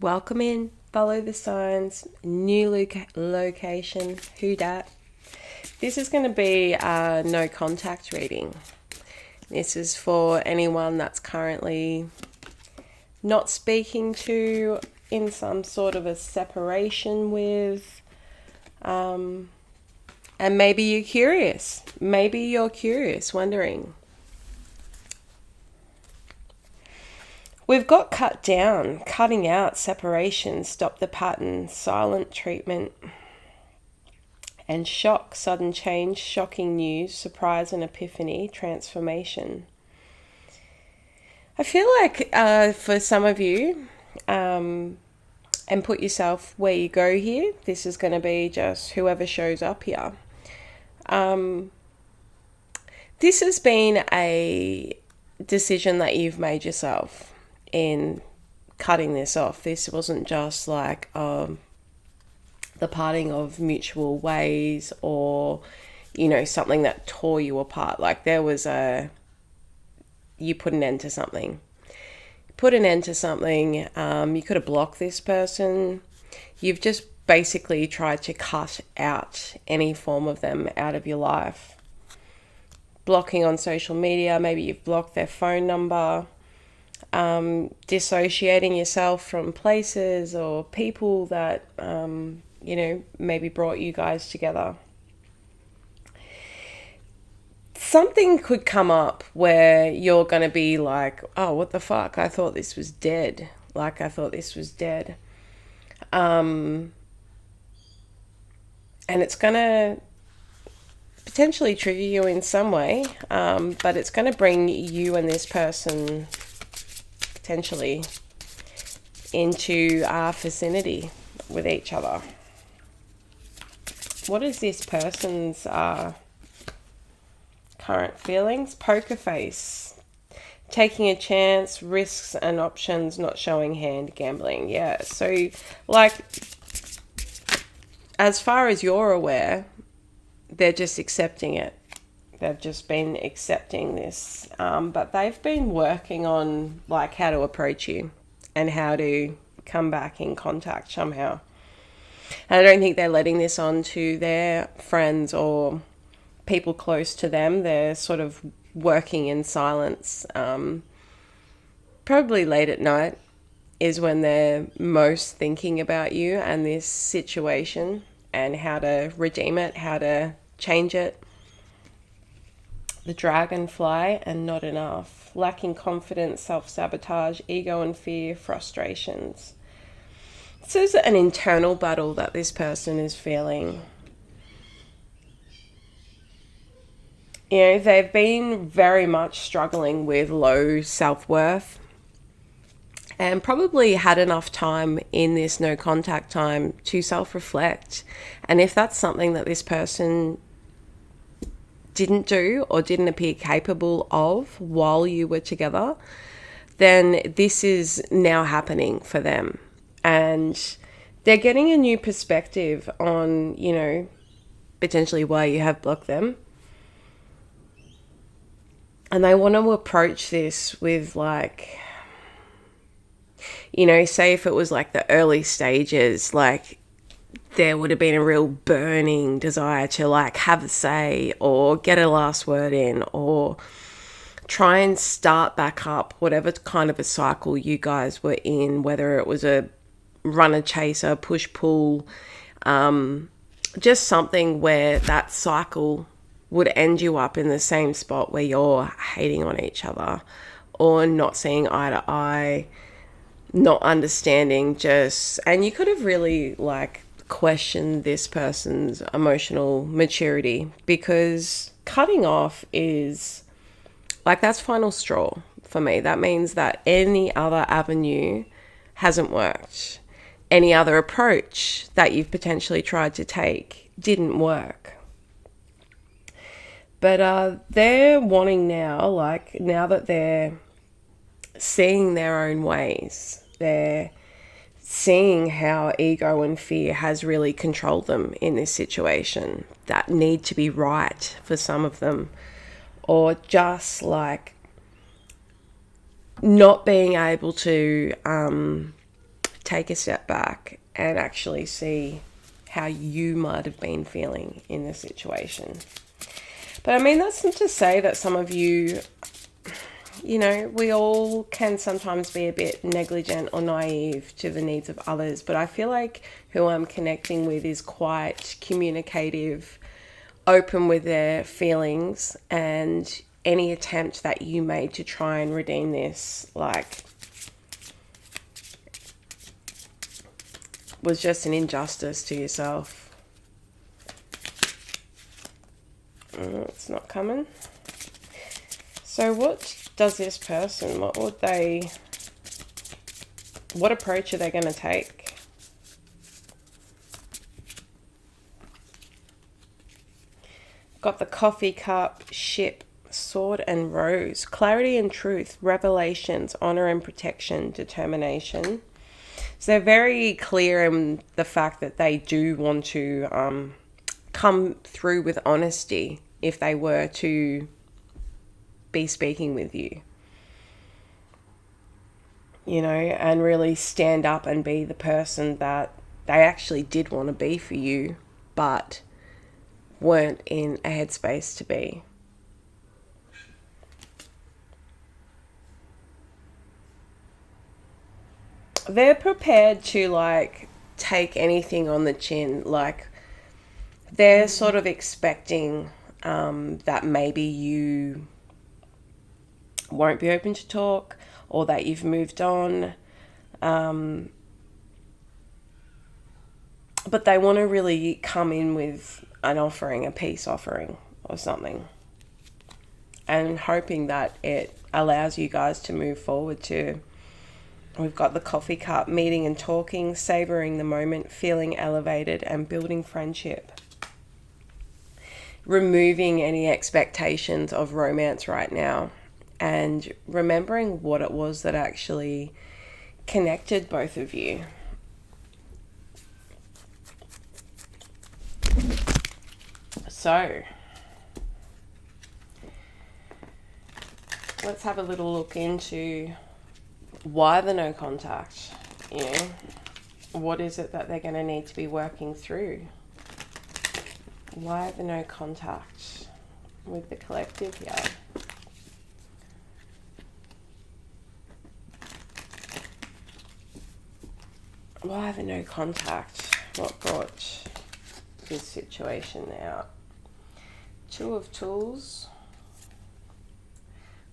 Welcome in, follow the signs, new location, who dat. This is going to be a no contact reading. This is for anyone that's currently not speaking to, in some sort of a separation with, and maybe you're curious. Maybe you're curious, wondering. We've got cut down, cutting out, separation, stop the pattern, silent treatment, and shock, sudden change, shocking news, surprise and epiphany, transformation. I feel like for some of you, and put yourself where you go here, this is going to be just whoever shows up here. This has been a decision that you've made yourself in cutting this off. This wasn't just like the parting of mutual ways or, something that tore you apart. Like there was you put an end to something. You could have blocked this person. You've just basically tried to cut out any form of them out of your life. Blocking on social media, maybe you've blocked their phone number. Dissociating yourself from places or people that, maybe brought you guys together. Something could come up where you're going to be like, oh, what the fuck? I thought this was dead. And it's going to potentially trigger you in some way, but it's going to bring you and this person potentially into our vicinity with each other. What is this person's current feelings? Poker face. Taking a chance, risks and options, not showing hand, gambling. Yeah, so like as far as you're aware, they're just accepting it. They've just been accepting this, but they've been working on like how to approach you and how to come back in contact somehow. And I don't think they're letting this on to their friends or people close to them. They're sort of working in silence. Probably late at night is when they're most thinking about you and this situation and how to redeem it, how to change it. The dragonfly and not enough. Lacking confidence, self-sabotage, ego and fear, frustrations. This is an internal battle that this person is feeling. They've been very much struggling with low self-worth and probably had enough time in this no contact time to self-reflect. And if that's something that this person didn't do or didn't appear capable of while you were together, then this is now happening for them. And they're getting a new perspective on, potentially why you have blocked them. And they want to approach this with like, say if it was like the early stages, like there would have been a real burning desire to like have a say or get a last word in or try and start back up whatever kind of a cycle you guys were in, whether it was a runner chaser, push pull, just something where that cycle would end you up in the same spot where you're hating on each other or not seeing eye to eye, not understanding and you could have really like questioned this person's emotional maturity, because cutting off is like, that's final straw for me. That means that any other avenue hasn't worked. Any other approach that you've potentially tried to take didn't work. But they're wanting now that they're seeing their own ways, they're seeing how ego and fear has really controlled them in this situation, that need to be right for some of them, or just like not being able to take a step back and actually see how you might have been feeling in the situation. But I mean, that's not to say that some of you, you know, we all can sometimes be a bit negligent or naive to the needs of others. But I feel like who I'm connecting with is quite communicative, open with their feelings, and any attempt that you made to try and redeem this, like, was just an injustice to yourself. It's not coming. So what does this person, what approach are they going to take? Got the coffee cup, ship, sword and rose. Clarity and truth, revelations, honor and protection, determination. So they're very clear in the fact that they do want to come through with honesty if they were to be speaking with you. You know, and really stand up and be the person that they actually did want to be for you, but weren't in a headspace to be. They're prepared to, like, take anything on the chin. Like, they're sort of expecting that maybe you won't be open to talk, or that you've moved on. But they want to really come in with an offering, a peace offering or something, and hoping that it allows you guys to move forward to. We've got the coffee cup, meeting and talking, savoring the moment, feeling elevated, and building friendship. Removing any expectations of romance right now, and remembering what it was that actually connected both of you. So, let's have a little look into why the no contact. You know, what is it that they're going to need to be working through? Why the no contact with the collective here? Why the no contact? What brought this situation out? Two of Tools.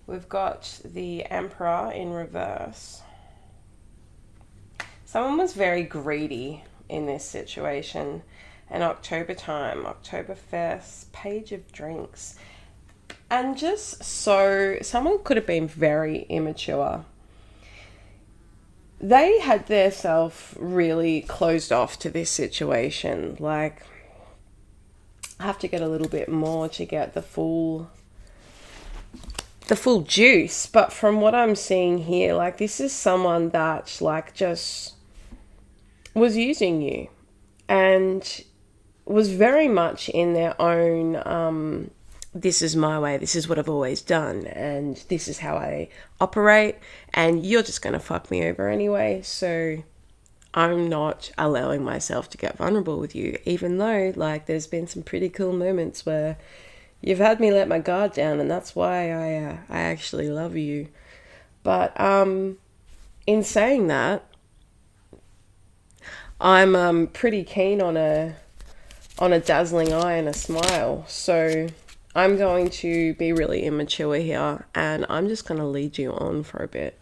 We've got the Emperor in reverse. Someone was very greedy in this situation. And October time, Oktoberfest, Page of Drinks. And just so, someone could have been very immature. They had their self really closed off to this situation. Like, I have to get a little bit more to get the full juice. But from what I'm seeing here, like, this is someone that, like, just was using you and was very much in their own, this is my way, this is what I've always done, and this is how I operate, and you're just going to fuck me over anyway, so I'm not allowing myself to get vulnerable with you, even though, like, there's been some pretty cool moments where you've had me let my guard down, and that's why I actually love you. But in saying that, I'm pretty keen on a dazzling eye and a smile. So I'm going to be really immature here, and I'm just going to lead you on for a bit.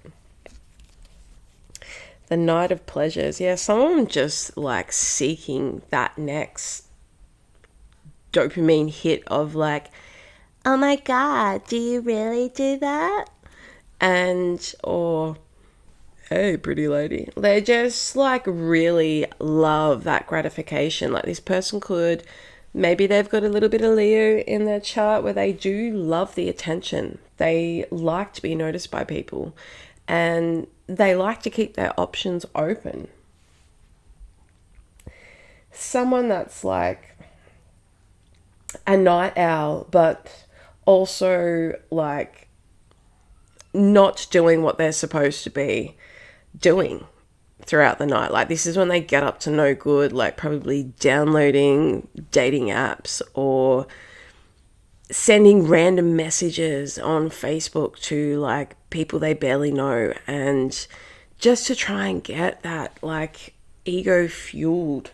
The Knight of Pleasures. Yeah, someone just, like, seeking that next dopamine hit of, like, oh my God, do you really do that? And, or, hey, pretty lady. They just, like, really love that gratification. Like, this person could, maybe they've got a little bit of Leo in their chart where they do love the attention. They like to be noticed by people, and they like to keep their options open. Someone that's like a night owl, but also, like, not doing what they're supposed to be doing. throughout the night. Like, this is when they get up to no good, like probably downloading dating apps or sending random messages on Facebook to like people they barely know, and just to try and get that like ego fueled.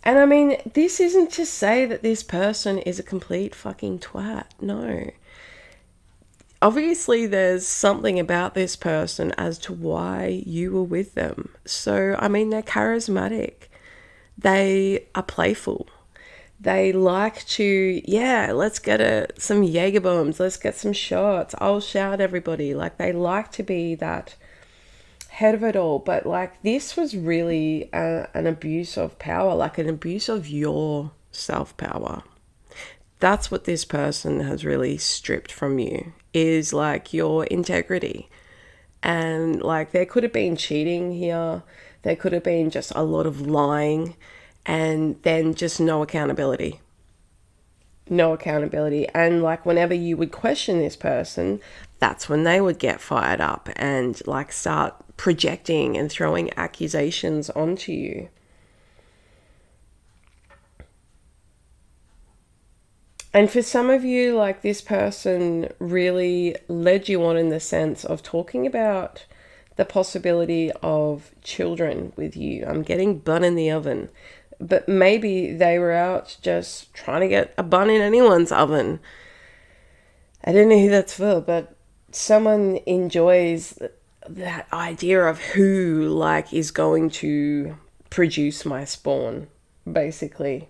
And I mean, this isn't to say that this person is a complete fucking twat. No. Obviously, there's something about this person as to why you were with them. So, I mean, they're charismatic. They are playful. They like to, yeah, let's get some Jaeger bombs. Let's get some shots. I'll shout everybody. Like, they like to be that head of it all. But, like, this was really an abuse of power, like an abuse of your self-power. That's what this person has really stripped from you, is like your integrity. And like, there could have been cheating here. There could have been just a lot of lying, and then just no accountability. No accountability. And like, whenever you would question this person, that's when they would get fired up and like start projecting and throwing accusations onto you. And for some of you, like, this person really led you on in the sense of talking about the possibility of children with you. I'm getting bun in the oven. But maybe they were out just trying to get a bun in anyone's oven. I don't know who that's for, but someone enjoys that idea of who, like, is going to produce my spawn, basically.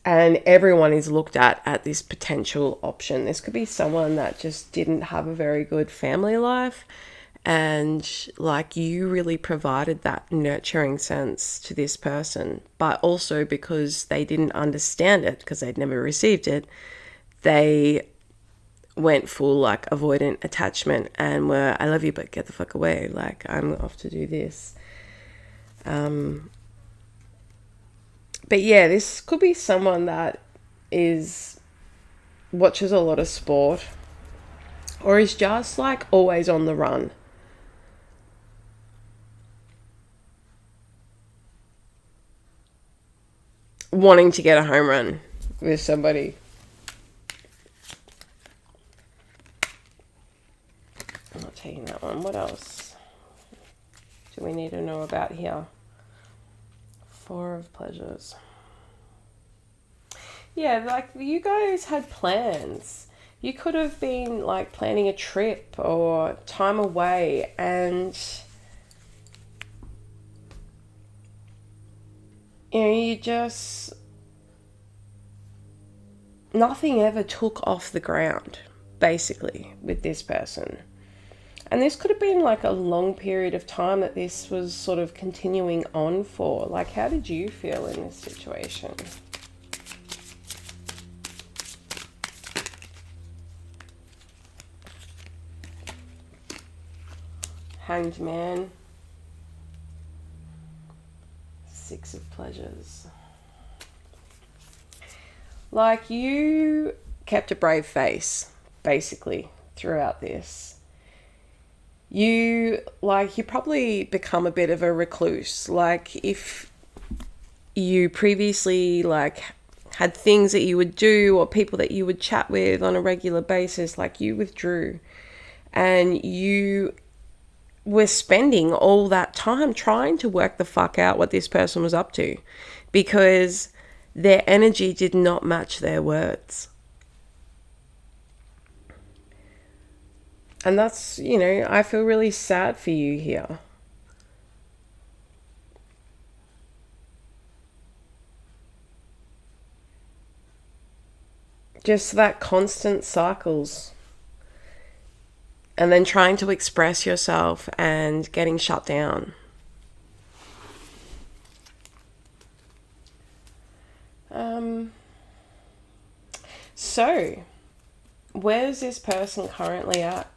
And everyone is looked at this potential option. This could be someone that just didn't have a very good family life, and like, you really provided that nurturing sense to this person. But also, because they didn't understand it, because they'd never received it, they went full like avoidant attachment and were, I love you, but get the fuck away. Like, I'm off to do this. But yeah, this could be someone that watches a lot of sport, or is just like always on the run. Wanting to get a home run with somebody. I'm not taking that one. What else do we need to know about here? Four of pleasures. Yeah, like, you guys had plans. You could have been like planning a trip or time away, and you know, you just, nothing ever took off the ground, basically, with this person. And this could have been like a long period of time that this was sort of continuing on for. Like, how did you feel in this situation? Hanged Man. Six of pleasures. Like, you kept a brave face, basically, throughout this. You probably become a bit of a recluse. Like, if you previously like had things that you would do or people that you would chat with on a regular basis, like, you withdrew, and you were spending all that time trying to work the fuck out what this person was up to, because their energy did not match their words. And that's, you know, I feel really sad for you here. Just that constant cycles. And then trying to express yourself and getting shut down. So, where's this person currently at?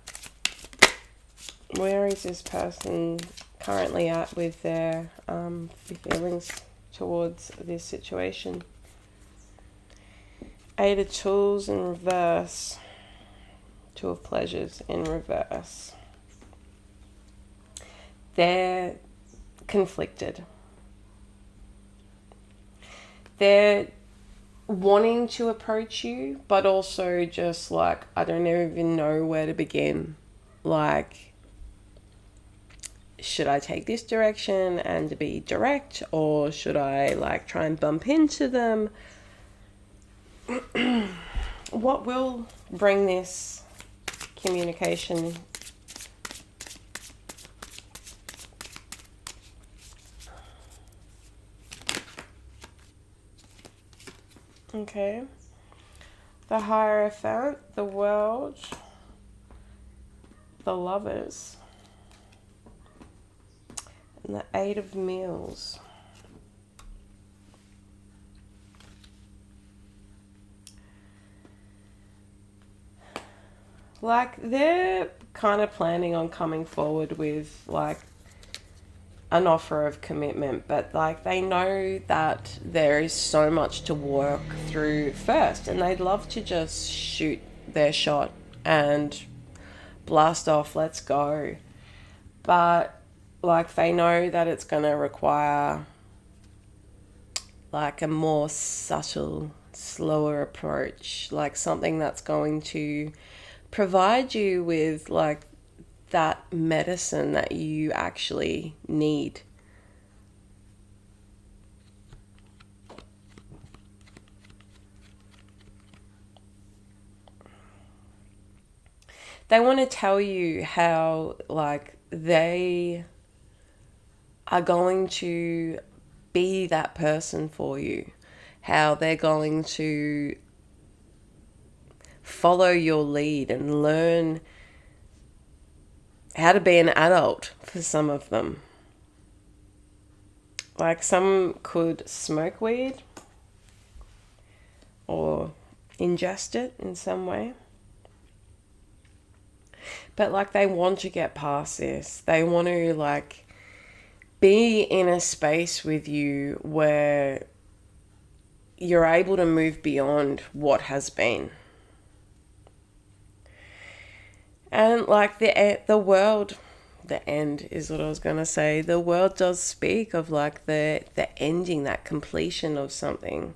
Where is this person currently at with their feelings towards this situation? Eight of Tools in reverse. Two of Pleasures in reverse. They're conflicted. They're wanting to approach you, but also just like, I don't even know where to begin. Like, should I take this direction and be direct, or should I like try and bump into them? What will bring this communication? Okay. The Hierophant, the World, the Lovers, and the Eight of Meals. Like, they're kind of planning on coming forward with like an offer of commitment, but like they know that there is so much to work through first, and they'd love to just shoot their shot and blast off, let's go. But like they know that it's going to require like a more subtle, slower approach, like something that's going to provide you with like that medicine that you actually need. They want to tell you how like they are going to be that person for you, how they're going to follow your lead and learn how to be an adult for some of them. Like some could smoke weed or ingest it in some way. But like they want to get past this. They want to like be in a space with you where you're able to move beyond what has been. And like the world, the end is what I was going to say. The world does speak of like the ending, that completion of something,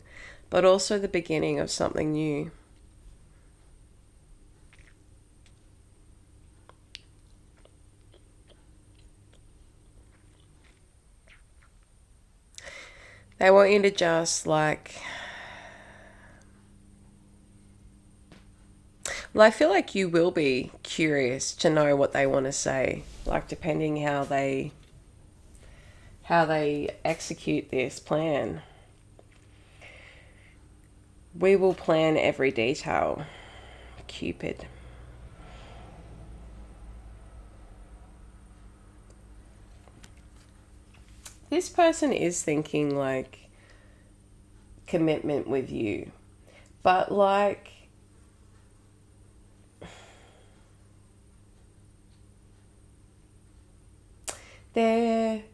but also the beginning of something new. They want you to just like, well, I feel like you will be curious to know what they want to say, like depending how they execute this plan. We will plan every detail, Cupid. This person is thinking like commitment with you, but like their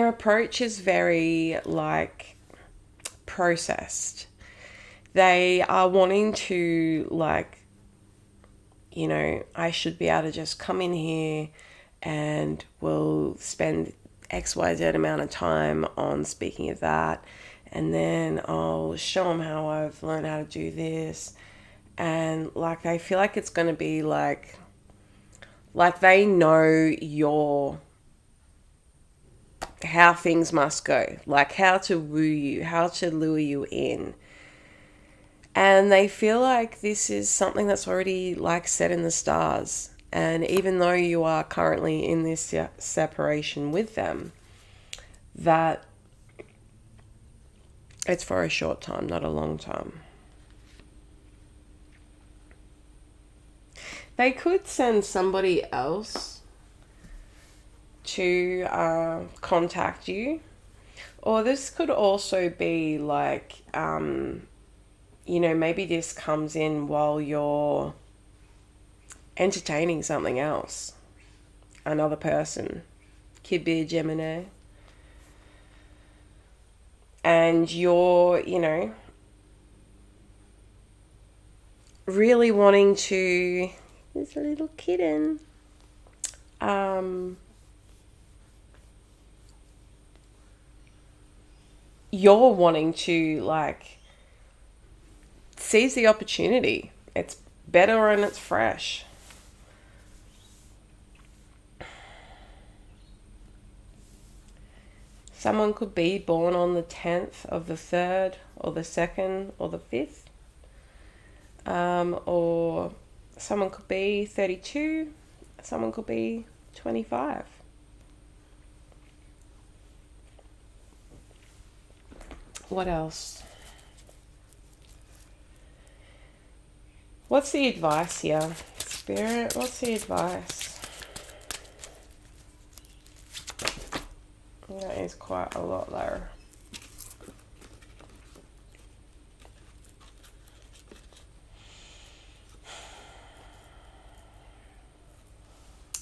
approach is very like processed. They are wanting to like, you know, I should be able to just come in here and we'll spend XYZ amount of time on speaking of that, and then I'll show them how I've learned how to do this. And like I feel like it's going to be like they know how things must go, like how to woo you, how to lure you in. And they feel like this is something that's already like set in the stars. And even though you are currently in this separation with them, that it's for a short time, not a long time. They could send somebody else to contact you. Or this could also be like, you know, maybe this comes in while you're entertaining something else. Another person. Could be a Gemini. And you're, you know, really wanting to... There's a little kitten. you're wanting to like seize the opportunity. It's better and it's fresh. Someone could be born on the 10th of the 3rd or the 2nd or the 5th. Or someone could be 32. Someone could be 25. What else? What's the advice here? Spirit, what's the advice? That is quite a lot there.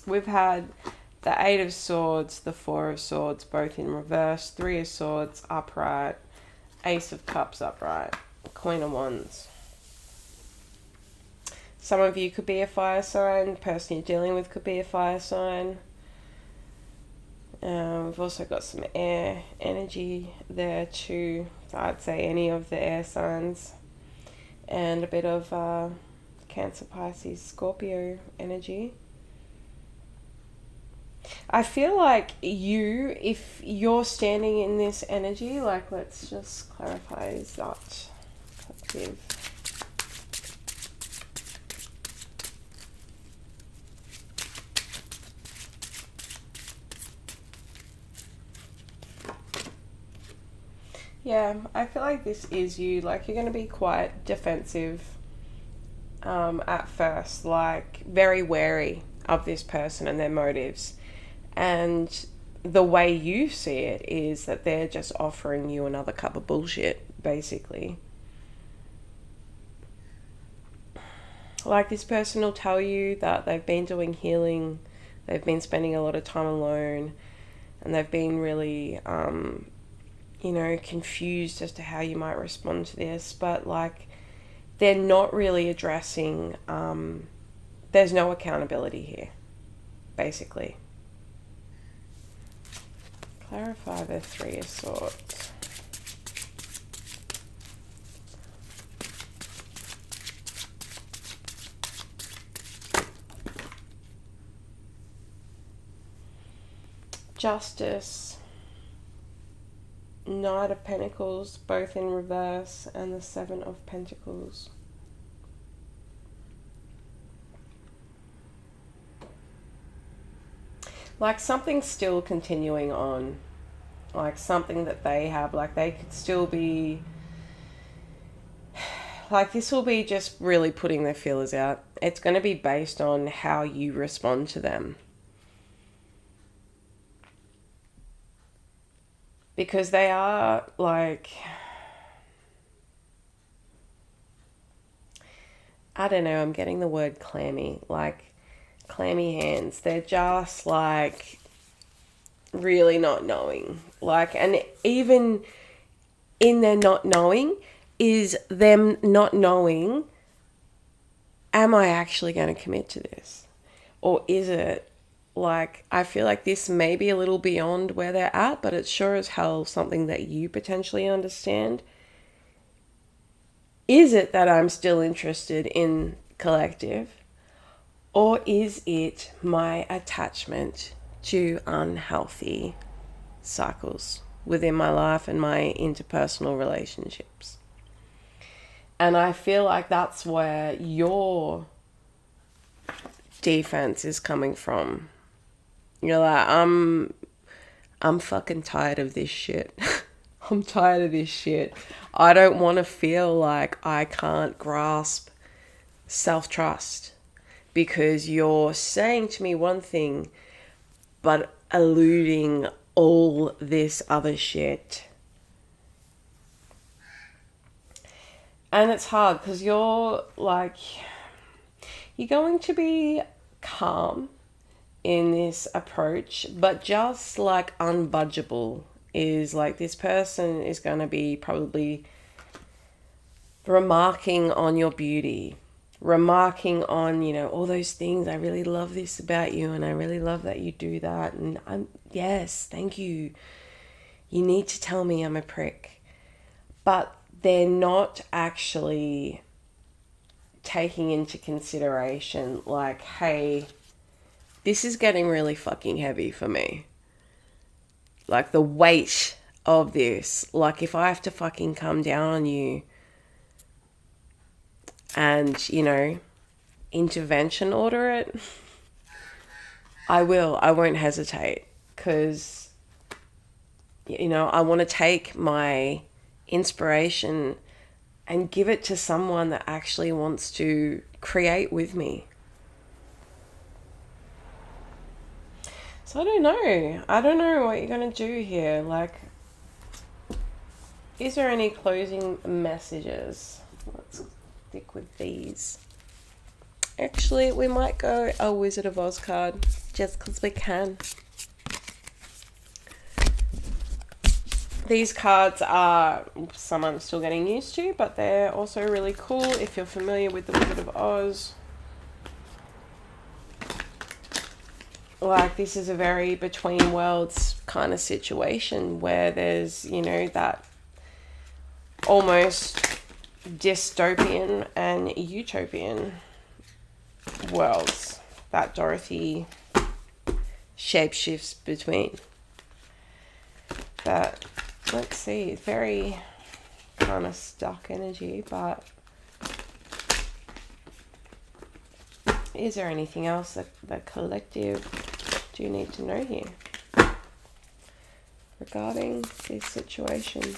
We've had the 8 of Swords, the 4 of Swords, both in reverse, 3 of Swords upright, Ace of Cups upright, Queen of Wands. Some of you could be a fire sign. The person you're dealing with could be a fire sign. We've also got some air energy there too. I'd say any of the air signs. And a bit of Cancer, Pisces, Scorpio energy. I feel like if you're standing in this energy, like let's just clarify, is that collective? Yeah, I feel like this is you. Like you're going to be quite defensive at first, like very wary of this person and their motives. And the way you see it is that they're just offering you another cup of bullshit, basically. Like this person will tell you that they've been doing healing, they've been spending a lot of time alone, and they've been really, confused as to how you might respond to this. But like, they're not really addressing, there's no accountability here, basically. Clarify the 3 of Swords. Justice. Knight of Pentacles, both in reverse, and the 7 of Pentacles. Like something's still continuing on. Like something that they have, like they could still be, like this will be just really putting their feelers out. It's going to be based on how you respond to them. Because they are like, I don't know, I'm getting the word clammy, like clammy hands. They're just like really not knowing. Like, and even in their not knowing is them not knowing, am I actually going to commit to this? Or is it like, I feel like this may be a little beyond where they're at, but it's sure as hell something that you potentially understand. Is it that I'm still interested in collective? Or is it my attachment to unhealthy cycles within my life and my interpersonal relationships? And I feel like that's where your defense is coming from. You're like, I'm fucking tired of this shit. I'm tired of this shit. I don't want to feel like I can't grasp self-trust because you're saying to me one thing but eluding all this other shit. And it's hard because you're like, you're going to be calm in this approach, but just like unbudgeable is like this person is going to be probably remarking on your beauty, remarking on, all those things. I really love this about you, and I really love that you do that. And yes, thank you. You need to tell me I'm a prick. But they're not actually taking into consideration, like, hey, this is getting really fucking heavy for me. Like, the weight of this. Like, if I have to fucking come down on you and, intervention order it, I will. I won't hesitate, because, I want to take my inspiration and give it to someone that actually wants to create with me. So I don't know. I don't know what you're going to do here. Like, is there any closing messages? Let's stick with these. Actually, we might go a Wizard of Oz card, just because we can. These cards are some I'm still getting used to, but they're also really cool if you're familiar with the Wizard of Oz. Like, this is a very between worlds kind of situation where there's, that almost dystopian and utopian worlds that Dorothy shapeshifts between. But let's see, very kind of stuck energy, but is there anything else that the collective do need to know here regarding this situation?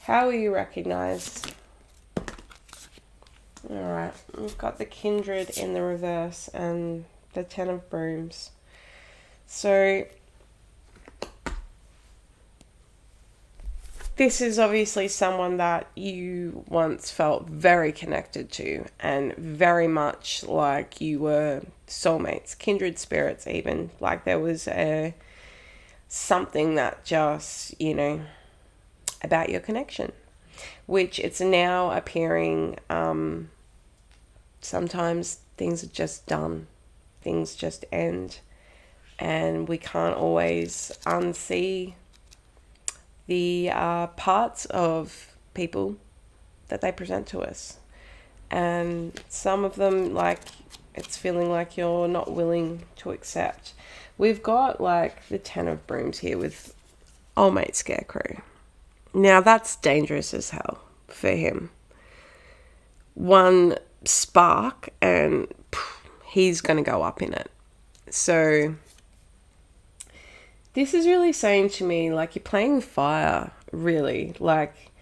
How are you recognized? Alright, we've got the Kindred in the reverse and the Ten of Brooms. So this is obviously someone that you once felt very connected to, and very much like you were soulmates, kindred spirits even. Like, there was something that just, about your connection, which it's now appearing, sometimes things are just done. Things just end. And we can't always unsee the parts of people that they present to us. And some of them, like, it's feeling like you're not willing to accept. We've got, like, the Ten of Brooms here with Old Mate Scarecrow. Now, that's dangerous as hell for him. One spark and he's going to go up in it. So this is really saying to me, like, you're playing with fire, really. Like,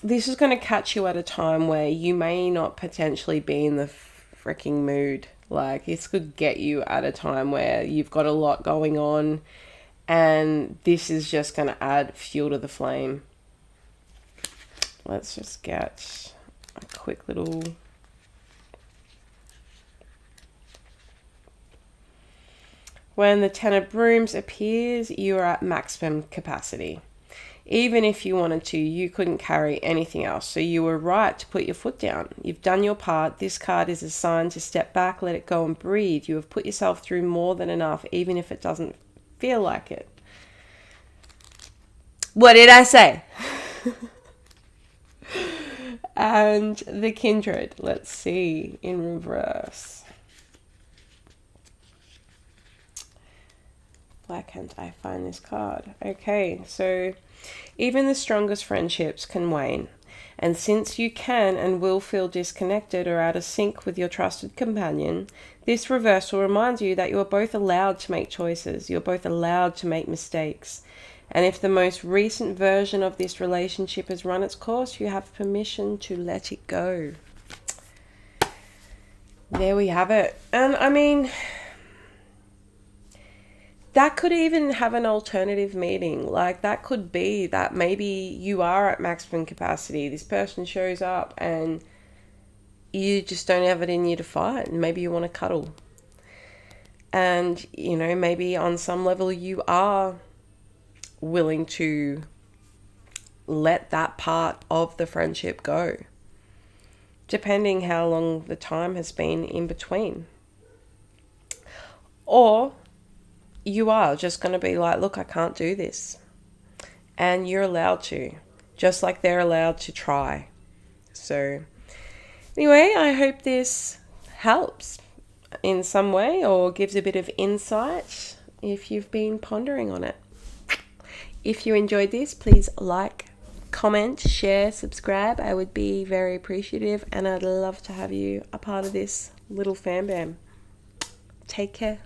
this is going to catch you at a time where you may not potentially be in the freaking mood. Like, this could get you at a time where you've got a lot going on, and this is just going to add fuel to the flame. Let's just get a quick little... When the Ten of Brooms appears, you are at maximum capacity. Even if you wanted to, you couldn't carry anything else. So you were right to put your foot down. You've done your part. This card is a sign to step back, let it go and breathe. You have put yourself through more than enough, even if it doesn't feel like it. What did I say? And the Kindred, let's see, in reverse. Why can't I find this card? Okay, so even the strongest friendships can wane. And since you can and will feel disconnected or out of sync with your trusted companion, this reversal reminds you that you are both allowed to make choices. You're both allowed to make mistakes. And if the most recent version of this relationship has run its course, you have permission to let it go. There we have it. And I mean, that could even have an alternative meaning. Like, that could be that maybe you are at maximum capacity. This person shows up and you just don't have it in you to fight. And maybe you want to cuddle. And, maybe on some level you are willing to let that part of the friendship go, depending how long the time has been in between. Or you are just going to be like, look, I can't do this. And you're allowed to, just like they're allowed to try. So anyway, I hope this helps in some way or gives a bit of insight if you've been pondering on it. If you enjoyed this, please like, comment, share, subscribe. I would be very appreciative, and I'd love to have you a part of this little fam bam. Take care.